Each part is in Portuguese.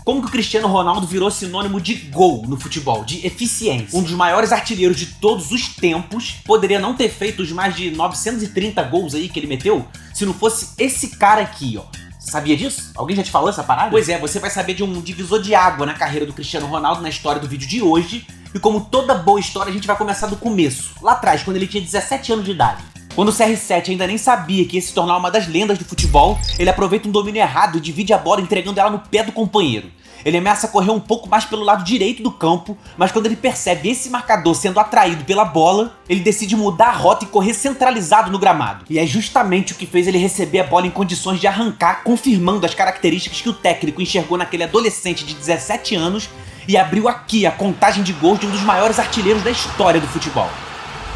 Como que o Cristiano Ronaldo virou sinônimo de gol no futebol, de eficiência? Um dos maiores artilheiros de todos os tempos poderia não ter feito os mais de 930 gols aí que ele meteu se não fosse esse cara aqui, ó. Sabia disso? Alguém já te falou essa parada? Pois é, você vai saber de um divisor de água na carreira do Cristiano Ronaldo na história do vídeo de hoje. E como toda boa história, a gente vai começar do começo, lá atrás, quando ele tinha 17 anos de idade. Quando o CR7 ainda nem sabia que ia se tornar uma das lendas do futebol, ele aproveita um domínio errado e divide a bola entregando ela no pé do companheiro. Ele ameaça correr um pouco mais pelo lado direito do campo, mas quando ele percebe esse marcador sendo atraído pela bola, ele decide mudar a rota e correr centralizado no gramado. E é justamente o que fez ele receber a bola em condições de arrancar, confirmando as características que o técnico enxergou naquele adolescente de 17 anos e abriu aqui a contagem de gols de um dos maiores artilheiros da história do futebol.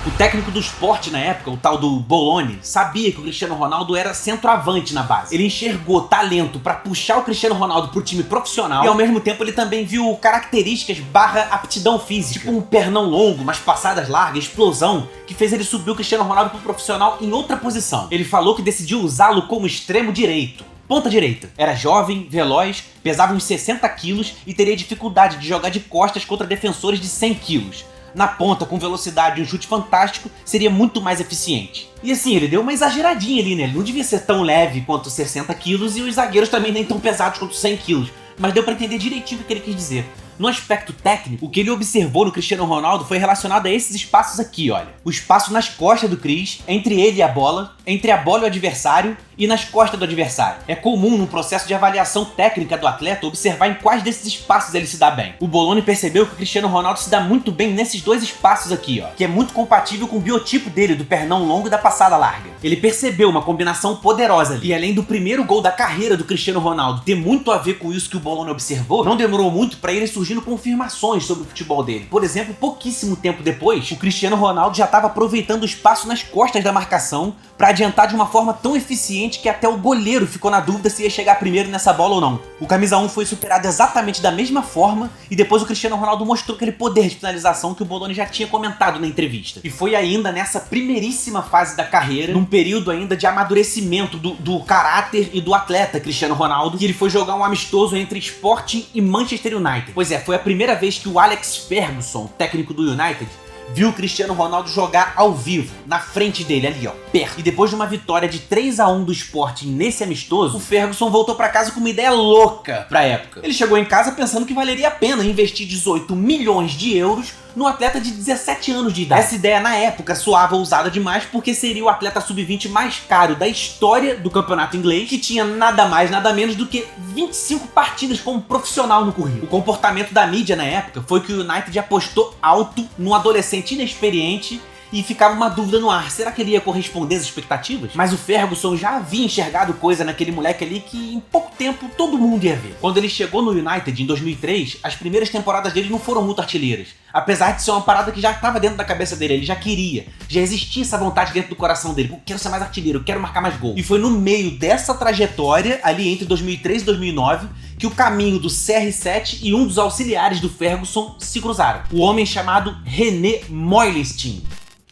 O técnico do Sport na época, o tal do Bologna, sabia que o Cristiano Ronaldo era centroavante na base. Ele enxergou talento pra puxar o Cristiano Ronaldo pro time profissional e ao mesmo tempo ele também viu características / aptidão física, tipo um pernão longo, umas passadas largas, explosão, que fez ele subir o Cristiano Ronaldo pro profissional em outra posição. Ele falou que decidiu usá-lo como extremo direito. Ponta direita. Era jovem, veloz, pesava uns 60 quilos e teria dificuldade de jogar de costas contra defensores de 100 quilos. Na ponta, com velocidade e um chute fantástico, seria muito mais eficiente. E assim, ele deu uma exageradinha ali, né? Ele não devia ser tão leve quanto 60 quilos e os zagueiros também nem tão pesados quanto 100 quilos. Mas deu pra entender direitinho o que ele quis dizer. No aspecto técnico, o que ele observou no Cristiano Ronaldo foi relacionado a esses espaços aqui, olha. O espaço nas costas do Cris, entre ele e a bola, entre a bola e o adversário e nas costas do adversário. É comum no processo de avaliação técnica do atleta observar em quais desses espaços ele se dá bem. O Bologna percebeu que o Cristiano Ronaldo se dá muito bem nesses dois espaços aqui, ó, que é muito compatível com o biotipo dele, do pernão longo e da passada larga. Ele percebeu uma combinação poderosa ali. E além do primeiro gol da carreira do Cristiano Ronaldo ter muito a ver com isso que o Bologna observou, não demorou muito para ele surgindo confirmações sobre o futebol dele. Por exemplo, pouquíssimo tempo depois, o Cristiano Ronaldo já estava aproveitando o espaço nas costas da marcação para adiantar de uma forma tão eficiente que até o goleiro ficou na dúvida se ia chegar primeiro nessa bola ou não. O camisa 1 foi superado exatamente da mesma forma e depois o Cristiano Ronaldo mostrou aquele poder de finalização que o Bologna já tinha comentado na entrevista. E foi ainda nessa primeiríssima fase da carreira, num período ainda de amadurecimento do caráter e do atleta Cristiano Ronaldo, que ele foi jogar um amistoso entre Sporting e Manchester United. Pois é, foi a primeira vez que o Alex Ferguson, técnico do United, viu o Cristiano Ronaldo jogar ao vivo, na frente dele, ali ó, perto. E depois de uma vitória de 3-1 do Sporting nesse amistoso, o Ferguson voltou pra casa com uma ideia louca pra época. Ele chegou em casa pensando que valeria a pena investir 18 milhões de euros no atleta de 17 anos de idade. Essa ideia na época soava ousada demais porque seria o atleta sub-20 mais caro da história do campeonato inglês, que tinha nada mais, nada menos do que 25 partidas como profissional no currículo. O comportamento da mídia na época foi que o United apostou alto num adolescente inexperiente e ficava uma dúvida no ar, será que ele ia corresponder às expectativas? Mas o Ferguson já havia enxergado coisa naquele moleque ali que em pouco tempo todo mundo ia ver. Quando ele chegou no United em 2003, as primeiras temporadas dele não foram muito artilheiras. Apesar de ser uma parada que já estava dentro da cabeça dele, ele já queria, já existia essa vontade dentro do coração dele. Eu quero ser mais artilheiro, eu quero marcar mais gol. E foi no meio dessa trajetória, ali entre 2003 e 2009, que o caminho do CR7 e um dos auxiliares do Ferguson se cruzaram. O homem chamado René Meulensteen,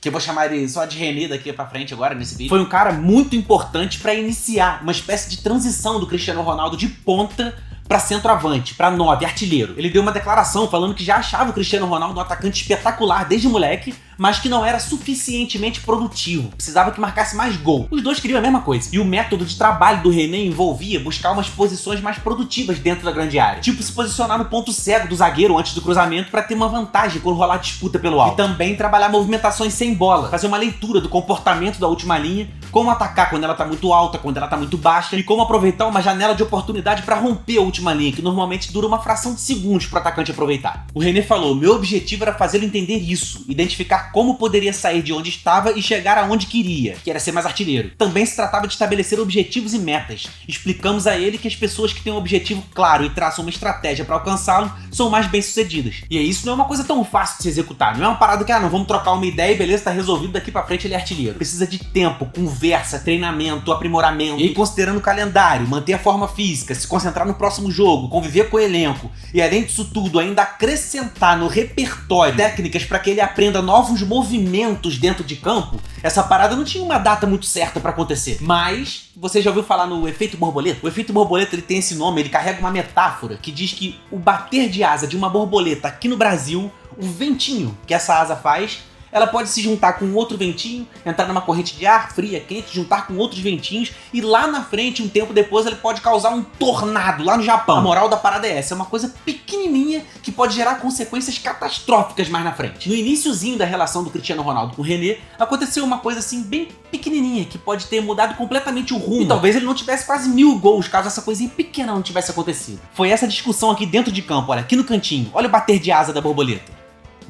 que eu vou chamar ele só de René daqui pra frente agora nesse vídeo, foi um cara muito importante para iniciar uma espécie de transição do Cristiano Ronaldo de ponta para centroavante, para 9, artilheiro. Ele deu uma declaração falando que já achava o Cristiano Ronaldo um atacante espetacular desde moleque, mas que não era suficientemente produtivo, precisava que marcasse mais gol. Os dois queriam a mesma coisa. E o método de trabalho do René envolvia buscar umas posições mais produtivas dentro da grande área. Tipo, se posicionar no ponto cego do zagueiro antes do cruzamento para ter uma vantagem quando rolar disputa pelo alto. E também trabalhar movimentações sem bola, fazer uma leitura do comportamento da última linha, como atacar quando ela tá muito alta, quando ela tá muito baixa, e como aproveitar uma janela de oportunidade para romper a última linha, que normalmente dura uma fração de segundos pro atacante aproveitar. O René falou, meu objetivo era fazê-lo entender isso, identificar como poderia sair de onde estava e chegar aonde queria, que era ser mais artilheiro. Também se tratava de estabelecer objetivos e metas. Explicamos a ele que as pessoas que têm um objetivo claro e traçam uma estratégia para alcançá-lo são mais bem-sucedidas. E isso não é uma coisa tão fácil de se executar, não é uma parada que, não, vamos trocar uma ideia e beleza, tá resolvido, daqui pra frente ele é artilheiro. Precisa de tempo, com conversa, treinamento, aprimoramento, e considerando o calendário, manter a forma física, se concentrar no próximo jogo, conviver com o elenco, e além disso tudo, ainda acrescentar no repertório técnicas para que ele aprenda novos movimentos dentro de campo, essa parada não tinha uma data muito certa para acontecer. Mas você já ouviu falar no efeito borboleta? O efeito borboleta, ele tem esse nome, ele carrega uma metáfora que diz que o bater de asa de uma borboleta aqui no Brasil, o ventinho que essa asa faz, ela pode se juntar com outro ventinho, entrar numa corrente de ar fria, quente, juntar com outros ventinhos, e lá na frente, um tempo depois, ele pode causar um tornado lá no Japão. A moral da parada é essa, é uma coisa pequenininha que pode gerar consequências catastróficas mais na frente. No iniciozinho da relação do Cristiano Ronaldo com o René, aconteceu uma coisa assim bem pequenininha, que pode ter mudado completamente o rumo. E talvez ele não tivesse quase 1000 gols, caso essa coisinha pequena não tivesse acontecido. Foi essa discussão aqui dentro de campo, olha, aqui no cantinho, olha o bater de asa da borboleta.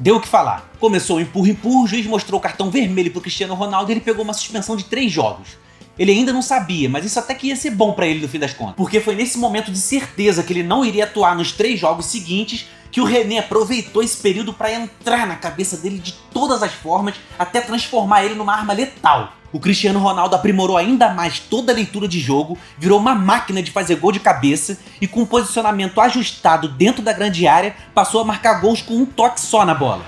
Deu o que falar. Começou o empurra-empurra, o juiz mostrou o cartão vermelho pro Cristiano Ronaldo e ele pegou uma suspensão de 3 jogos. Ele ainda não sabia, mas isso até que ia ser bom pra ele no fim das contas. Porque foi nesse momento de certeza que ele não iria atuar nos 3 jogos seguintes que o René aproveitou esse período pra entrar na cabeça dele de todas as formas até transformar ele numa arma letal. O Cristiano Ronaldo aprimorou ainda mais toda a leitura de jogo, virou uma máquina de fazer gol de cabeça e com um posicionamento ajustado dentro da grande área, passou a marcar gols com um toque só na bola.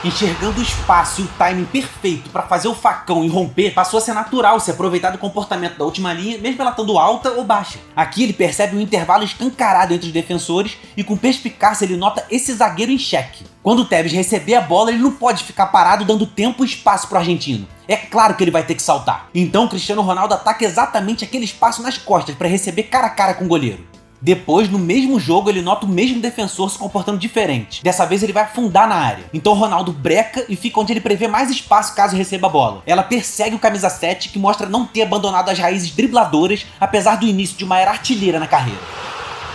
Enxergando o espaço e o timing perfeito para fazer o facão e romper, passou a ser natural se aproveitar do comportamento da última linha, mesmo ela estando alta ou baixa. Aqui ele percebe um intervalo escancarado entre os defensores e com perspicácia ele nota esse zagueiro em xeque. Quando o Tevez receber a bola, ele não pode ficar parado dando tempo e espaço pro argentino. É claro que ele vai ter que saltar. Então o Cristiano Ronaldo ataca exatamente aquele espaço nas costas para receber cara a cara com o goleiro. Depois, no mesmo jogo, ele nota o mesmo defensor se comportando diferente. Dessa vez ele vai afundar na área. Então Ronaldo breca e fica onde ele prevê mais espaço caso receba a bola. Ela persegue o camisa 7, que mostra não ter abandonado as raízes dribladoras, apesar do início de uma era artilheira na carreira.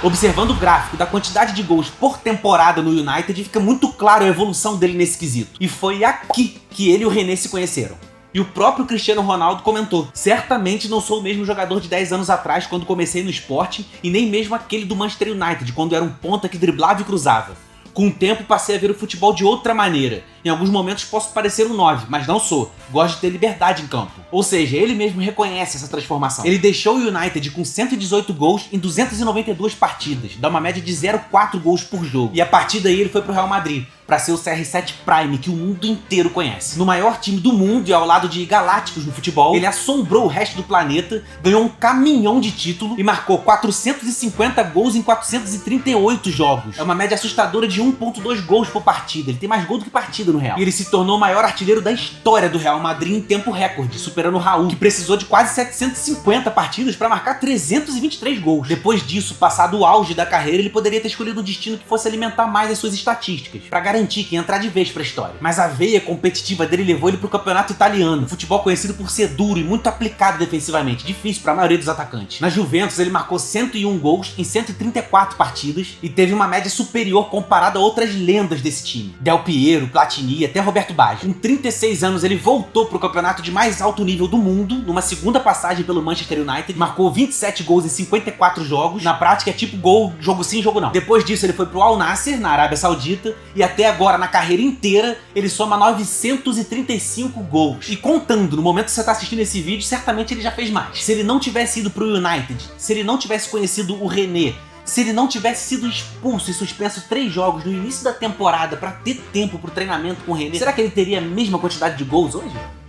Observando o gráfico da quantidade de gols por temporada no United, fica muito claro a evolução dele nesse quesito. E foi aqui que ele e o René se conheceram. E o próprio Cristiano Ronaldo comentou: certamente não sou o mesmo jogador de 10 anos atrás quando comecei no Sporting e nem mesmo aquele do Manchester United, quando era um ponta que driblava e cruzava. Com o tempo passei a ver o futebol de outra maneira. Em alguns momentos posso parecer um 9, mas não sou. Gosto de ter liberdade em campo. Ou seja, ele mesmo reconhece essa transformação. Ele deixou o United com 118 gols em 292 partidas, dá uma média de 0,4 gols por jogo. E a partir daí ele foi pro Real Madrid, para ser o CR7 Prime que o mundo inteiro conhece. No maior time do mundo e ao lado de galácticos no futebol, ele assombrou o resto do planeta, ganhou um caminhão de título e marcou 450 gols em 438 jogos. É uma média assustadora de 1,2 gols por partida. Ele tem mais gol do que partida no Real. E ele se tornou o maior artilheiro da história do Real Madrid em tempo recorde, superando o Raul, que precisou de quase 750 partidas para marcar 323 gols. Depois disso, passado o auge da carreira, ele poderia ter escolhido um destino que fosse alimentar mais as suas estatísticas, para garantir que ia entrar de vez pra história. Mas a veia competitiva dele levou ele pro campeonato italiano, futebol conhecido por ser duro e muito aplicado defensivamente, difícil pra maioria dos atacantes. Na Juventus ele marcou 101 gols em 134 partidas e teve uma média superior comparada a outras lendas desse time, Del Piero, Platini e até Roberto Baggio. Com 36 anos ele voltou pro campeonato de mais alto nível do mundo, numa segunda passagem pelo Manchester United, marcou 27 gols em 54 jogos, na prática é tipo gol, jogo sim, jogo não. Depois disso ele foi pro Al Nassr, na Arábia Saudita, e até agora, na carreira inteira, ele soma 935 gols. E contando, no momento que você está assistindo esse vídeo, certamente ele já fez mais. Se ele não tivesse ido pro United, se ele não tivesse conhecido o René, se ele não tivesse sido expulso e suspenso 3 jogos no início da temporada para ter tempo pro treinamento com o René, será que ele teria a mesma quantidade de gols hoje?